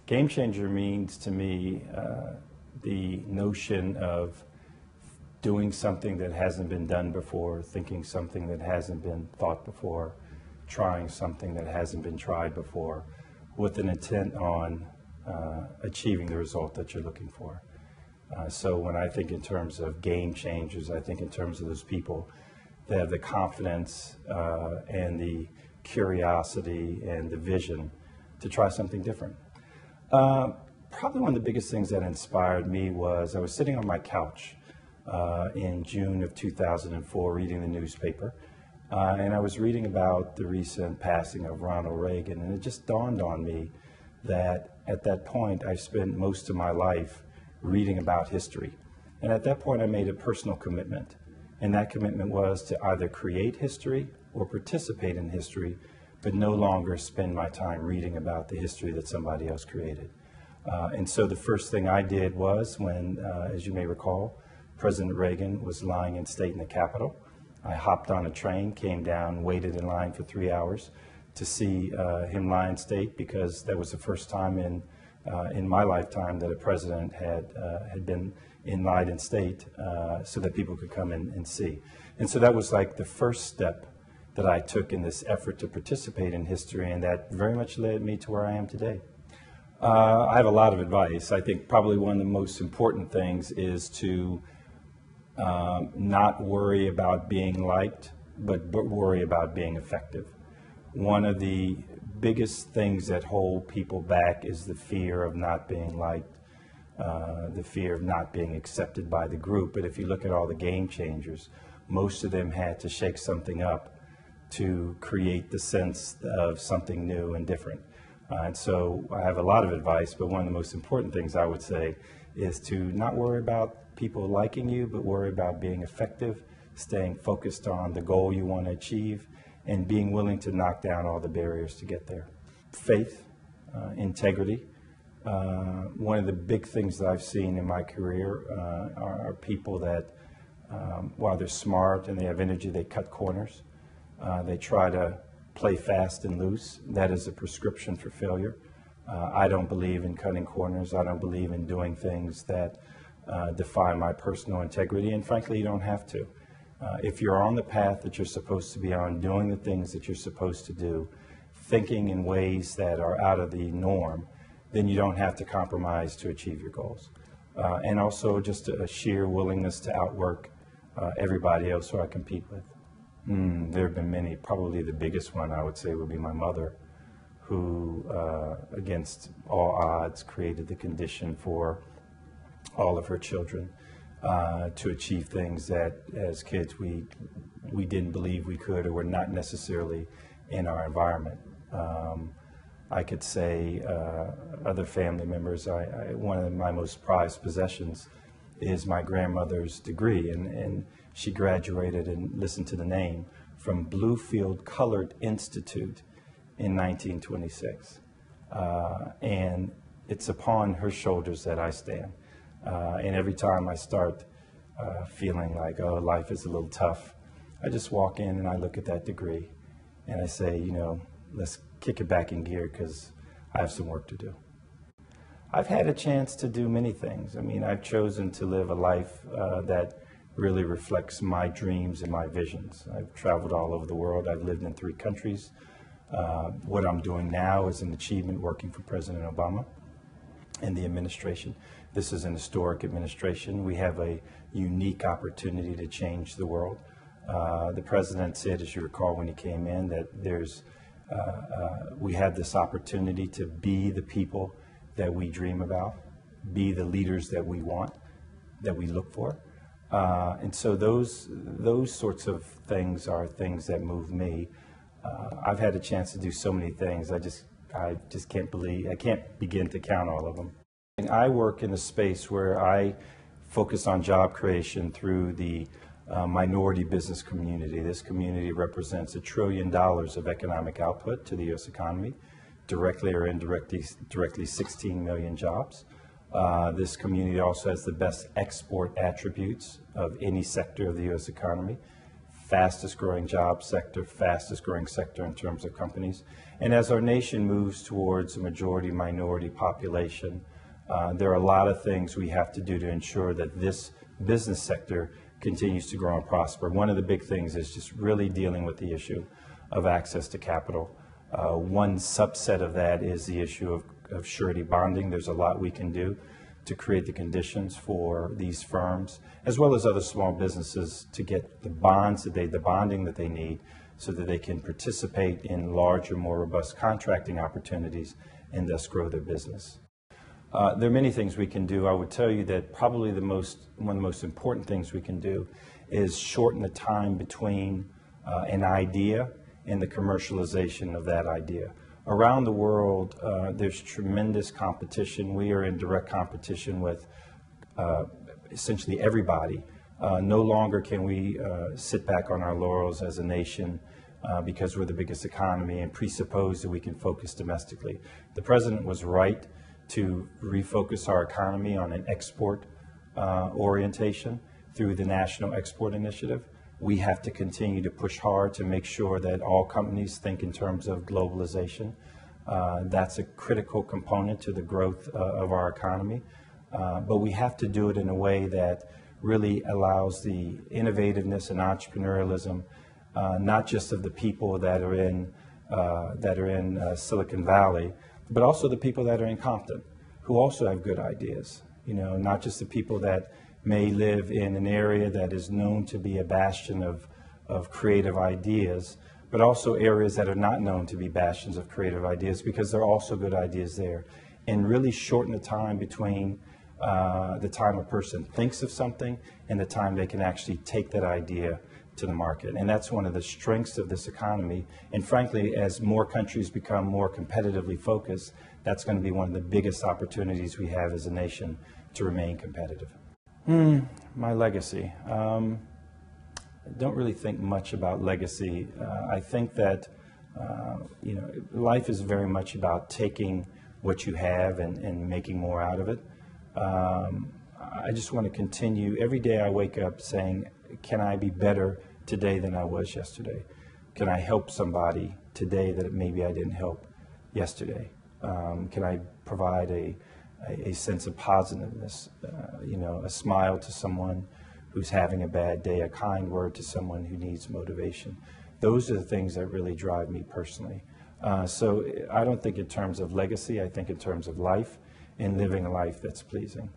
Game changer means to me the notion of doing something that hasn't been done before, thinking something that hasn't been thought before, trying something that hasn't been tried before, with an intent on achieving the result that you're looking for. So when I think in terms of game changers, I think in terms of those people that have the confidence and the curiosity and the vision to try something different. Probably one of the biggest things that inspired me was I was sitting on my couch in June of 2004 reading the newspaper, and I was reading about the recent passing of Ronald Reagan, and it just dawned on me that at that point I spent most of my life reading about history. And at that point I made a personal commitment, and that commitment was to either create history or participate in history, but no longer spend my time reading about the history that somebody else created. And so the first thing I did was when, as you may recall, President Reagan was lying in state in the Capitol. I hopped on a train, came down, waited in line for 3 hours to see him lie in state, because that was the first time in my lifetime that a president had been lied in state, so that people could come in and see. And so that was like the first step that I took in this effort to participate in history, and that very much led me to where I am today. I have a lot of advice. I think probably one of the most important things is to not worry about being liked, but worry about being effective. One of the biggest things that hold people back is the fear of not being liked, the fear of not being accepted by the group. But if you look at all the game changers, most of them had to shake something up to create the sense of something new and different. And so I have a lot of advice, but one of the most important things I would say is to not worry about people liking you, but worry about being effective, staying focused on the goal you want to achieve, and being willing to knock down all the barriers to get there. Faith, integrity. One of the big things that I've seen in my career are people that, while they're smart and they have energy, they cut corners. They try to play fast and loose. That is a prescription for failure. I don't believe in cutting corners. I don't believe in doing things that defy my personal integrity, and frankly, you don't have to. If you're on the path that you're supposed to be on, doing the things that you're supposed to do, thinking in ways that are out of the norm, then you don't have to compromise to achieve your goals. And also just a sheer willingness to outwork everybody else who I compete with. There have been many. Probably the biggest one I would say would be my mother, who against all odds created the condition for all of her children to achieve things that as kids we didn't believe we could, or were not necessarily in our environment. I could say other family members, one of my most prized possessions is my grandmother's degree, and she graduated, and listen to the name, from Bluefield Colored Institute in 1926. And it's upon her shoulders that I stand. And every time I start feeling like, oh, life is a little tough, I just walk in and I look at that degree and I say, you know, let's kick it back in gear because I have some work to do. I've had a chance to do many things. I mean, I've chosen to live a life that really reflects my dreams and my visions. I've traveled all over the world. I've lived in 3 countries. What I'm doing now is an achievement working for President Obama and the administration. This is an historic administration. We have a unique opportunity to change the world. The president said, as you recall when he came in, that we have this opportunity to be the people that we dream about, be the leaders that we want, that we look for. And so those sorts of things are things that move me. I've had a chance to do so many things. I just can't begin to count all of them. And I work in a space where I focus on job creation through the minority business community. This community represents $1 trillion of economic output to the U.S. economy, directly or indirectly 16 million jobs. This community also has the best export attributes of any sector of the U.S. economy. fastest growing job sector, fastest growing sector in terms of companies. And as our nation moves towards a majority minority population, there are a lot of things we have to do to ensure that this business sector continues to grow and prosper. One of the big things is just really dealing with the issue of access to capital. One subset of that is the issue of surety bonding. There's a lot we can do to create the conditions for these firms, as well as other small businesses, to get the bonding that they need so that they can participate in larger, more robust contracting opportunities and thus grow their business. There are many things we can do. I would tell you that probably one of the most important things we can do is shorten the time between an idea and the commercialization of that idea. Around the world, there's tremendous competition. We are in direct competition with essentially everybody. No longer can we sit back on our laurels as a nation because we're the biggest economy and presuppose that we can focus domestically. The president was right to refocus our economy on an export orientation through the National Export Initiative. We have to continue to push hard to make sure that all companies think in terms of globalization. That's a critical component to the growth of our economy. But we have to do it in a way that really allows the innovativeness and entrepreneurialism, not just of the people that are in Silicon Valley, but also the people that are in Compton, who also have good ideas. You know, not just the people that may live in an area that is known to be a bastion of creative ideas, but also areas that are not known to be bastions of creative ideas, because there are also good ideas there. And really shorten the time between the time a person thinks of something and the time they can actually take that idea to the market. And that's one of the strengths of this economy. And frankly, as more countries become more competitively focused, that's going to be one of the biggest opportunities we have as a nation to remain competitive. My legacy. I don't really think much about legacy. I think that life is very much about taking what you have and making more out of it. I just want to continue. Every day I wake up saying, can I be better today than I was yesterday? Can I help somebody today that maybe I didn't help yesterday? Can I provide a sense of positiveness, a smile to someone who's having a bad day, a kind word to someone who needs motivation? Those are the things that really drive me personally. So I don't think in terms of legacy, I think in terms of life and living a life that's pleasing.